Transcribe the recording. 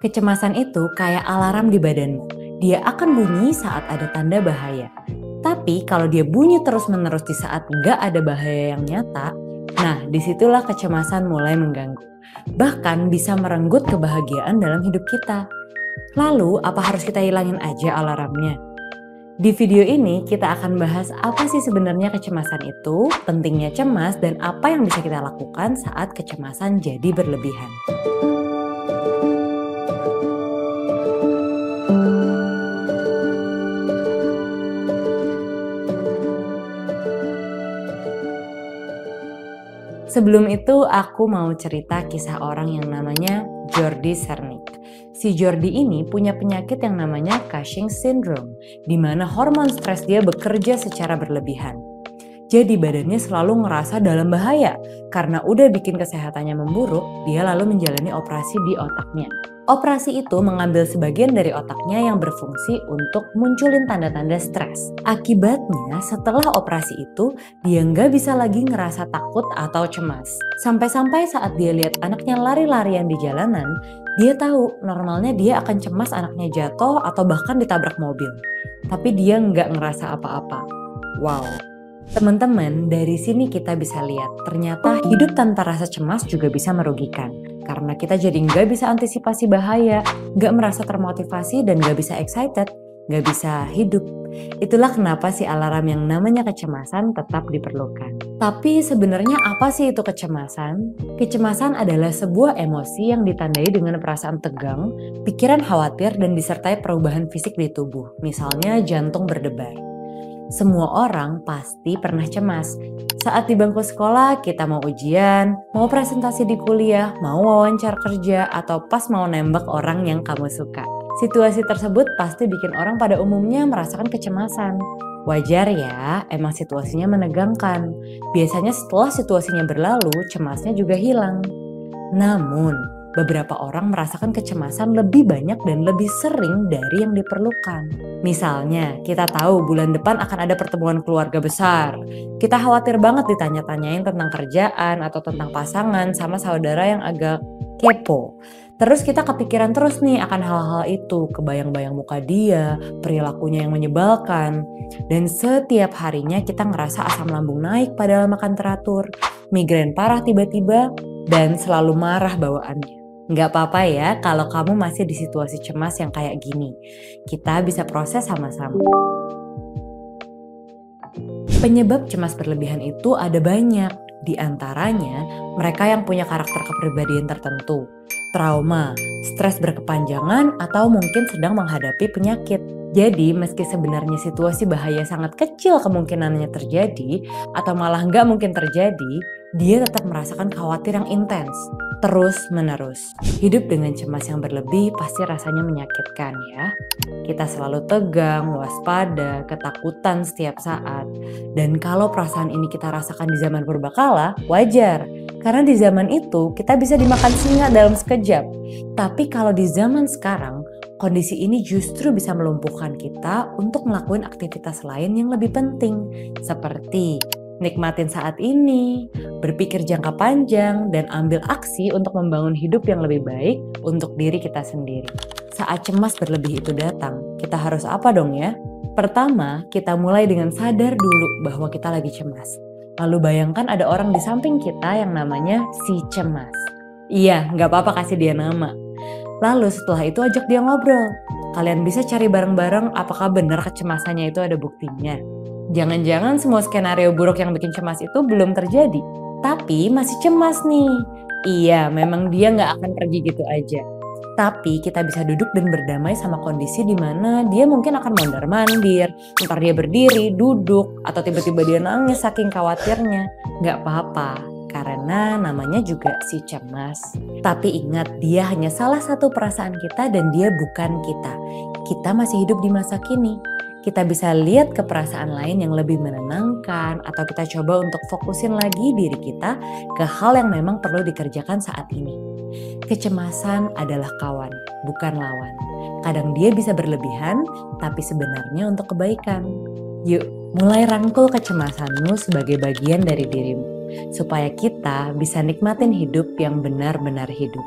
Kecemasan itu kayak alarm di badanmu. Dia akan bunyi saat ada tanda bahaya. Tapi kalau dia bunyi terus-menerus di saat nggak ada bahaya yang nyata, nah disitulah kecemasan mulai mengganggu. Bahkan bisa merenggut kebahagiaan dalam hidup kita. Lalu apa harus kita hilangin aja alarmnya? Di video ini kita akan bahas apa sih sebenarnya kecemasan itu, pentingnya cemas, dan apa yang bisa kita lakukan saat kecemasan jadi berlebihan. Sebelum itu aku mau cerita kisah orang yang namanya Jordi Cernik. Si Jordi ini punya penyakit yang namanya Cushing syndrome, di mana hormon stres dia bekerja secara berlebihan. Jadi badannya selalu ngerasa dalam bahaya. Karena udah bikin kesehatannya memburuk, dia lalu menjalani operasi di otaknya. Operasi itu mengambil sebagian dari otaknya yang berfungsi untuk munculin tanda-tanda stres. Akibatnya setelah operasi itu, dia nggak bisa lagi ngerasa takut atau cemas. Sampai-sampai saat dia lihat anaknya lari-larian di jalanan, dia tahu normalnya dia akan cemas anaknya jatuh atau bahkan ditabrak mobil. Tapi dia nggak ngerasa apa-apa. Wow. Teman-teman, dari sini kita bisa lihat ternyata hidup tanpa rasa cemas juga bisa merugikan. Karena kita jadi nggak bisa antisipasi bahaya, nggak merasa termotivasi dan nggak bisa excited, nggak bisa hidup. Itulah kenapa si alarm yang namanya kecemasan tetap diperlukan. Tapi sebenarnya apa sih itu kecemasan? Kecemasan adalah sebuah emosi yang ditandai dengan perasaan tegang, pikiran khawatir, dan disertai perubahan fisik di tubuh. Misalnya jantung berdebar. Semua orang pasti pernah cemas. Saat di bangku sekolah kita mau ujian, mau presentasi di kuliah, mau wawancara kerja, atau pas mau nembak orang yang kamu suka. Situasi tersebut pasti bikin orang pada umumnya merasakan kecemasan. Wajar ya, emang situasinya menegangkan. Biasanya setelah situasinya berlalu, cemasnya juga hilang. Namun, beberapa orang merasakan kecemasan lebih banyak dan lebih sering dari yang diperlukan. Misalnya, kita tahu bulan depan akan ada pertemuan keluarga besar. Kita khawatir banget ditanya-tanyain tentang kerjaan atau tentang pasangan sama saudara yang agak kepo. Terus kita kepikiran terus nih akan hal-hal itu, kebayang-bayang muka dia, perilakunya yang menyebalkan. Dan setiap harinya kita ngerasa asam lambung naik padahal makan teratur, migrain parah tiba-tiba, dan selalu marah bawaannya. Nggak apa-apa ya kalau kamu masih di situasi cemas yang kayak gini. Kita bisa proses sama-sama. Penyebab cemas berlebihan itu ada banyak. Di antaranya, mereka yang punya karakter kepribadian tertentu, trauma, stres berkepanjangan, atau mungkin sedang menghadapi penyakit. Jadi, meski sebenarnya situasi bahaya sangat kecil kemungkinannya terjadi, atau malah nggak mungkin terjadi, dia tetap merasakan khawatir yang intens, terus-menerus. Hidup dengan cemas yang berlebih pasti rasanya menyakitkan ya. Kita selalu tegang, waspada, ketakutan setiap saat. Dan kalau perasaan ini kita rasakan di zaman purbakala, wajar. Karena di zaman itu kita bisa dimakan singa dalam sekejap. Tapi kalau di zaman sekarang, kondisi ini justru bisa melumpuhkan kita untuk melakukan aktivitas lain yang lebih penting. Seperti nikmatin saat ini, berpikir jangka panjang, dan ambil aksi untuk membangun hidup yang lebih baik untuk diri kita sendiri. Saat cemas berlebih itu datang, kita harus apa dong ya? Pertama, kita mulai dengan sadar dulu bahwa kita lagi cemas. Lalu bayangkan ada orang di samping kita yang namanya si cemas. Iya, nggak apa-apa kasih dia nama. Lalu setelah itu ajak dia ngobrol. Kalian bisa cari bareng-bareng apakah benar kecemasannya itu ada buktinya. Jangan-jangan semua skenario buruk yang bikin cemas itu belum terjadi. Tapi masih cemas nih. Iya, memang dia nggak akan pergi gitu aja. Tapi kita bisa duduk dan berdamai sama kondisi di mana dia mungkin akan mondar-mandir, ntar dia berdiri, duduk, atau tiba-tiba dia nangis saking khawatirnya. Nggak apa-apa, karena namanya juga si cemas. Tapi ingat, dia hanya salah satu perasaan kita dan dia bukan kita. Kita masih hidup di masa kini. Kita bisa lihat ke perasaan lain yang lebih menenangkan, atau kita coba untuk fokusin lagi diri kita ke hal yang memang perlu dikerjakan saat ini. Kecemasan adalah kawan, bukan lawan. Kadang dia bisa berlebihan, tapi sebenarnya untuk kebaikan. Yuk, mulai rangkul kecemasanmu sebagai bagian dari dirimu, supaya kita bisa nikmatin hidup yang benar-benar hidup.